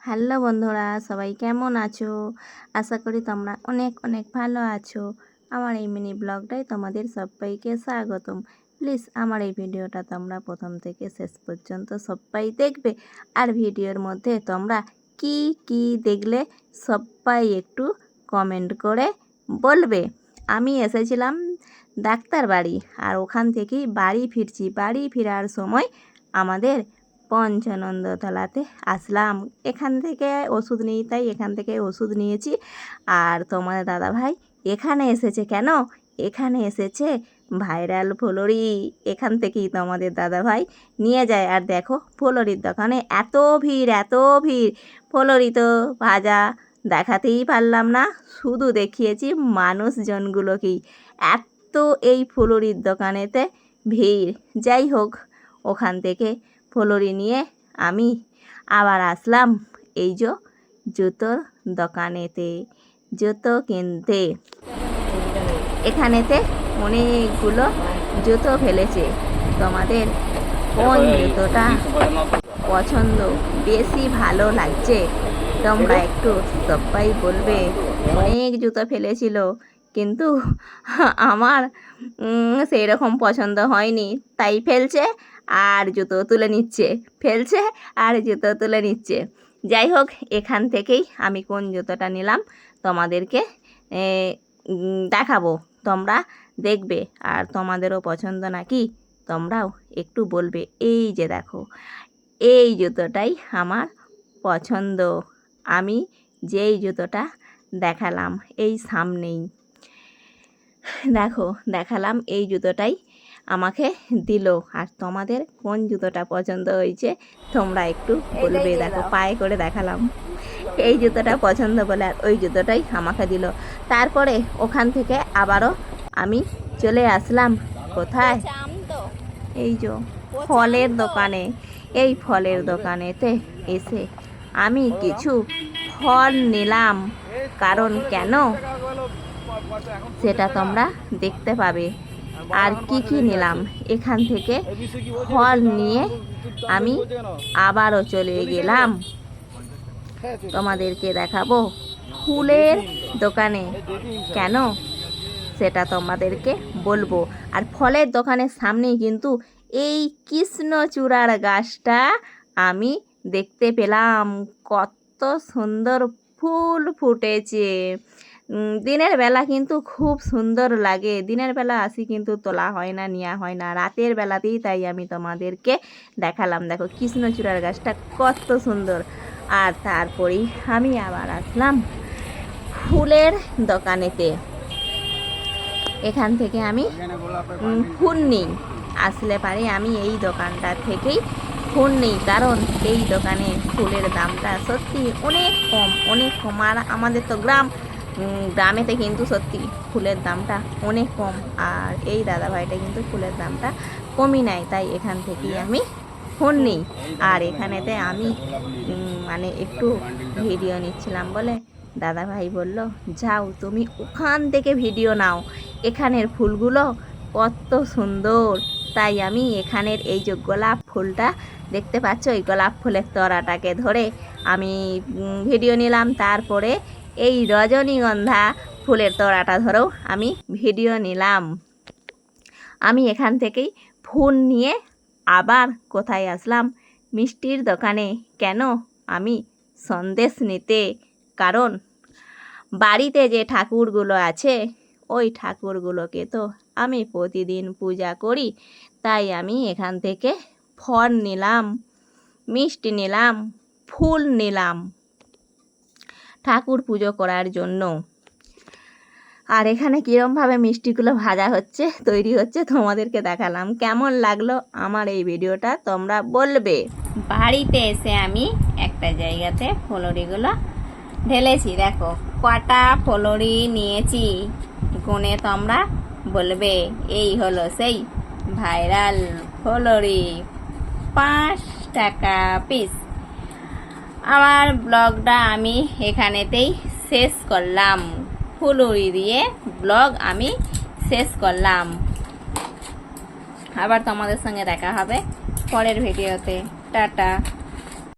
Hello বন্ধুরা, সবাই কেমন আছো? আশা করি তোমরা অনেক অনেক ভালো আছো। আমার এই মিনি ব্লগটাই তোমাদের সবাইকে স্বাগতম। প্লিজ আমার এই ভিডিওটা তোমরা প্রথম থেকে শেষ পর্যন্ত সবাই দেখবে। আর ভিডিওর মধ্যে তোমরা কি কি দেখলে সবাই একটু কমেন্ট করে বলবে। আমি এসেছিলাম ডাক্তার বাড়ি, আর ওখান থেকেই বাড়ি ফিরছি। বাড়ি ফেরার সময় আমাদের পঞ্চানন্দতলাতে আসলাম। এখান থেকে ওষুধ নিই, তাই এখান থেকে ওষুধ নিয়েছি। আর তোমাদের দাদাভাই এখানে এসেছে কেন? এখানে এসেছে ভাইরাল ফুলুরি। এখান থেকেই তোমাদের দাদাভাই নিয়ে যায়। আর দেখো ফুলুরির দোকানে এত ভিড়, এত ভিড়। ফুলুরি তো ভাজা দেখাতেই পারলাম না, শুধু দেখিয়েছি মানুষজনগুলোকেই। এত এই ফুলুরির দোকানেতে ভিড়। যাই হোক, ওখান থেকে ফুলুরি নিয়ে আমি আবার আসলাম এই যে জুতোর দোকানেতে জুতো কিনতে। এখানেতে অনেকগুলো জুতো ফেলেছে। তোমাদের কোন জুতোটা পছন্দ, বেশি ভালো লাগছে তোমরা একটু সবাই বলবে। অনেক জুতো ফেলেছিল, কিন্তু আমার সেই রকম পছন্দ হয়নি, তাই ফেলছে আর জুতো তুলে নিচ্ছে, ফেলছে আর জুতো তুলে নিচ্ছে। যাই হোক, এখান থেকেই আমি কোন জুতোটা নিলাম তোমাদেরকে দেখাবো, তোমরা দেখবে। আর তোমাদেরও পছন্দ নাকি তোমরাও একটু বলবে। এই যে দেখো, এই জুতোটাই আমার পছন্দ। আমি যেই জুতোটা দেখালাম এই সামনেই, দেখো দেখালাম, এই জুতোটাই আমাকে দিল। আর তোমাদের কোন জুতোটা পছন্দ হয়েছে তোমরা একটু বলবে। দেখো পায়ে করে দেখালাম, এই জুতোটা পছন্দ বলে আর ওই জুতোটাই আমাকে দিল। তারপরে ওখান থেকে আবারও আমি চলে আসলাম কোথায়? এই যে ফলের দোকানে। এই ফলের দোকানেতে এসে আমি কিছু ফল নিলাম। কারণ কেন সেটা তোমরা দেখতে পাবে। আর কি কি নিলাম এখান থেকে ফল নিয়ে আমি আবারও চলে গেলাম তোমাদেরকে দেখাবো ফুলের দোকানে। কেন সেটা তোমাদেরকে বলবো। আর ফলের দোকানের সামনেই কিন্তু এই কৃষ্ণচূড়ার গাছটা আমি দেখতে পেলাম। কত সুন্দর ফুল ফুটেছে। দিনের বেলা কিন্তু খুব সুন্দর লাগে। দিনের বেলা আসি কিন্তু তোলা হয় না, নেওয়া হয় না, রাতের বেলাতেই, তাই আমি তোমাদেরকে দেখালাম। দেখো কৃষ্ণচূড়ার গাছটা কত সুন্দর। আর তারপরেই আমি আবার আসলাম ফুলের দোকানেতে। এখান থেকে আমি ফুল নিই, আসলে পারে আমি এই দোকানটা থেকেই ফুল নিই। কারণ এই দোকানে ফুলের দামটা সত্যি অনেক কম, অনেক কম। আর আমাদের তো গ্রামেতে কিন্তু সত্যি ফুলের দামটা অনেক কম। আর এই দাদাভাইটা কিন্তু ফুলের দামটা কমই নেয়, তাই এখান থেকেই আমি ফুল নিই। আর এখানেতে আমি মানে একটু ভিডিও নিচ্ছিলাম বলে দাদাভাই বলল, যাও তুমি ওখান থেকে ভিডিও নাও, এখানের ফুলগুলো কত সুন্দর। তাই আমি এখানের এই যে গোলাপ ফুলটা দেখতে পাচ্ছ, এই গোলাপ ফুলের তরাটাকে ধরে আমি ভিডিও নিলাম। তারপরে এই রজনীগন্ধা ফুলের তরাটা ধরেও আমি ভিডিও নিলাম। আমি এখান থেকেই ফুল নিয়ে আবার কোথায় আসলাম? মিষ্টির দোকানে। কেন? আমি সন্দেশ নিতে। কারণ বাড়িতে যে ঠাকুরগুলো আছে ওই ঠাকুরগুলোকে তো আমি প্রতিদিন পূজা করি, তাই আমি এখান থেকে ফল নিলাম, মিষ্টি নিলাম, ফুল নিলাম ঠাকুর পুজো করার জন্য। আর এখানে কীরমভাবে মিষ্টিগুলো ভাজা হচ্ছে, তৈরি হচ্ছে তোমাদেরকে দেখালাম। কেমন লাগলো আমার এই ভিডিওটা তোমরা বলবে। বাড়িতে এসে আমি একটা জায়গাতে ফুলুরিগুলো ঢেলেছি। দেখো কটা ফুলুরি নিয়েছি, গুনে তোমরা বলবে। এই হলো সেই ভাইরাল ফুলুরি, 5 টাকা পিস। আমার ব্লগটা আমি এখানেতেই শেষ করলাম। ফুলুরি দিয়ে ব্লগ আমি শেষ করলাম। আবার তোমাদের সঙ্গে দেখা হবে পরের ভিডিওতে। টাটা।